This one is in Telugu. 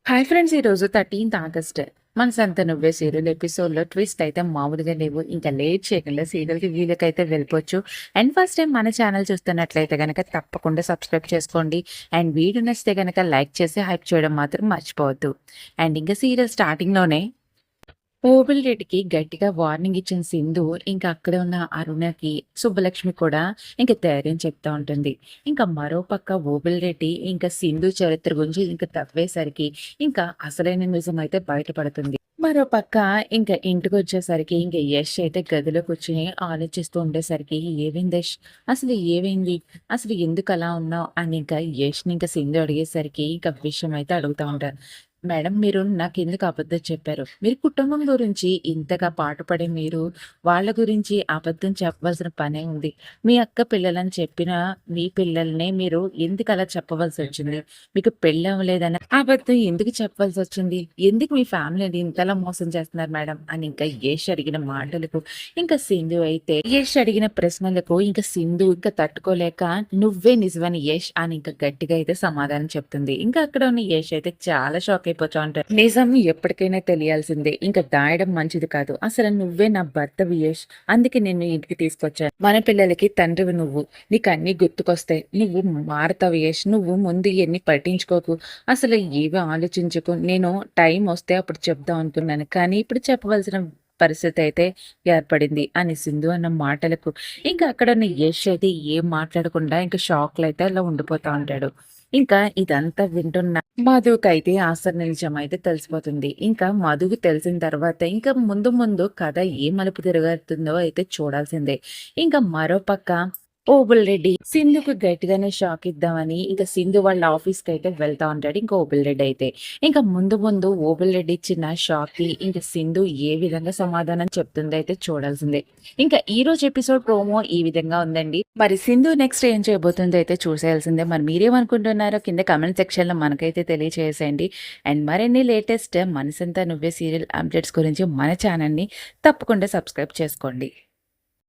Hi friends! ఈరోజు 13థ్ ఆగస్ట్. 'మనసంతా నువ్వే' సీరియల్ ఎపిసోడ్‌లో ట్విస్ట్ అయితే మామూలుగా లేవు. ఇంకా లేట్ చేయకుండా సీరియల్‌కి వీళ్ళకైతే వెళ్ళిపోవచ్చు. అండ్ ఫస్ట్ టైం మన ఛానల్ చూస్తున్నట్లయితే గనక తప్పకుండా సబ్స్క్రైబ్ చేసుకోండి. అండ్ వీడియో నచ్చితే గనక లైక్ చేసి హైప్ చేయడం మాత్రం మర్చిపోవద్దు. అండ్ ఇంకా సీరియల్ స్టార్టింగ్‌లోనే రెడ్డికి గట్టిగా వార్నింగ్ ఇచ్చిన సింధు ఇంకా అక్కడే ఉన్న అరుణకి, సుబ్బలక్ష్మి కూడా ఇంకా ధైర్యం చెప్తా ఉంటుంది. ఇంకా మరో పక్క రెడ్డి ఇంకా సింధు చరిత్ర గురించి ఇంకా తవ్వేసరికి ఇంకా అసలైన నిజం అయితే బయటపడుతుంది. మరో పక్క ఇంకా ఇంటికొచ్చేసరికి ఇంక యష్ అయితే గదిలో కూర్చొని ఆలోచిస్తూ ఉండేసరికి "ఏమైంది యష్? అసలు ఏమైంది? అసలు ఎందుకు అలా ఉన్నావు?" అని ఇంకా యష్‌ని ఇంకా సింధు అడిగేసరికి ఇంకా విషయం అయితే అడుగుతా ఉంటారు. మేడం మీరు నాకెందుకు అబద్ధం చెప్పారు? మీరు కుటుంబం గురించి ఇంతగా పాటుపడే మీరు, వాళ్ళ గురించి అబద్ధం చెప్పవలసిన పనే ఉంది. మీ అక్క పిల్లలని చెప్పిన మీ పిల్లల్నే మీరు ఎందుకలా చెప్పవలసొచ్చింది? మీకు పెళ్ళవ్వలేదని అబద్ధం ఎందుకు చెప్పవలసొచ్చింది? ఎందుకు మీ ఫ్యామిలీని ఇంతలా మోసం చేస్తున్నారు మేడం? అని ఇంకా యష్ అడిగిన మాటలకు ఇంకా సింధు అయితే యష్ అడిగిన ప్రశ్నలకు ఇంకా సింధు ఇంకా తట్టుకోలేక నువ్వే నిజమని యష్ అని ఇంకా గట్టిగా అయితే సమాధానం చెప్తుంది. ఇంకా అక్కడ ఉన్న యష్ అయితే చాలా షాక్ అయిపోతా ఉంటారు. నిజం ఎప్పటికైనా తెలియాల్సిందే. ఇంకా దాయడం మంచిది కాదు. అసలు నువ్వే నా భర్తవి యష్. అందుకే నిన్ను ఇంటికి తీసుకొచ్చాను. మన పిల్లలకి తండ్రివి నువ్వు. నీకు అన్ని గుర్తుకొస్తాయి. నువ్వు మారతావు యష్. నువ్వు ముందు ఇయన్నీ పట్టించుకోకు. అసలు ఏవి ఆలోచించకు. నేను టైం వస్తే అప్పుడు చెప్దాం అనుకున్నాను. కానీ ఇప్పుడు చెప్పవలసిన పరిస్థితి అయితే ఏర్పడింది అని సింధు అన్న మాటలకు ఇంకా అక్కడ ఉన్న యష్ అయితే ఏం మాట్లాడకుండా ఇంకా షాక్‌లో అయితే అలా ఉండిపోతా ఉంటాడు. ఇంకా ఇదంతా వింటున్న మధుకైతే అసలు నిజం అయితే తెలిసిపోతుంది. ఇంకా మధుకి తెలిసిన తర్వాత ఇంకా ముందు ముందు కథ ఏ మలుపు తిరగతుందో అయితే చూడాల్సిందే. ఇంకా మరో పక్క రెడ్డి సింధుకు గట్టిగానే షాక్ ఇద్దామని ఇంకా సింధు వాళ్ళ ఆఫీస్‌కి అయితే వెళ్తా ఉంటాడు. ఇంకా రెడ్డి అయితే. ఇంకా ముందు ముందు రెడ్డి ఇచ్చిన షాక్‌కి ఇంకా సింధు ఏ విధంగా సమాధానం చెప్తుందో అయితే చూడాల్సిందే. ఇంకా ఈరోజు ఎపిసోడ్ ప్రోమో ఈ విధంగా ఉందండి. మరి సింధు నెక్స్ట్ ఏం చేయబోతుందో అయితే చూసేయాల్సిందే. మరి మీరేమనుకుంటున్నారో కింద కామెంట్ సెక్షన్‌లో మనకైతే తెలియజేసేయండి. అండ్ మరిన్ని లేటెస్ట్ మనసంతా నువ్వే సీరియల్ అప్డేట్స్ గురించి మన ఛానల్‌ని తప్పకుండా సబ్స్క్రైబ్ చేసుకోండి.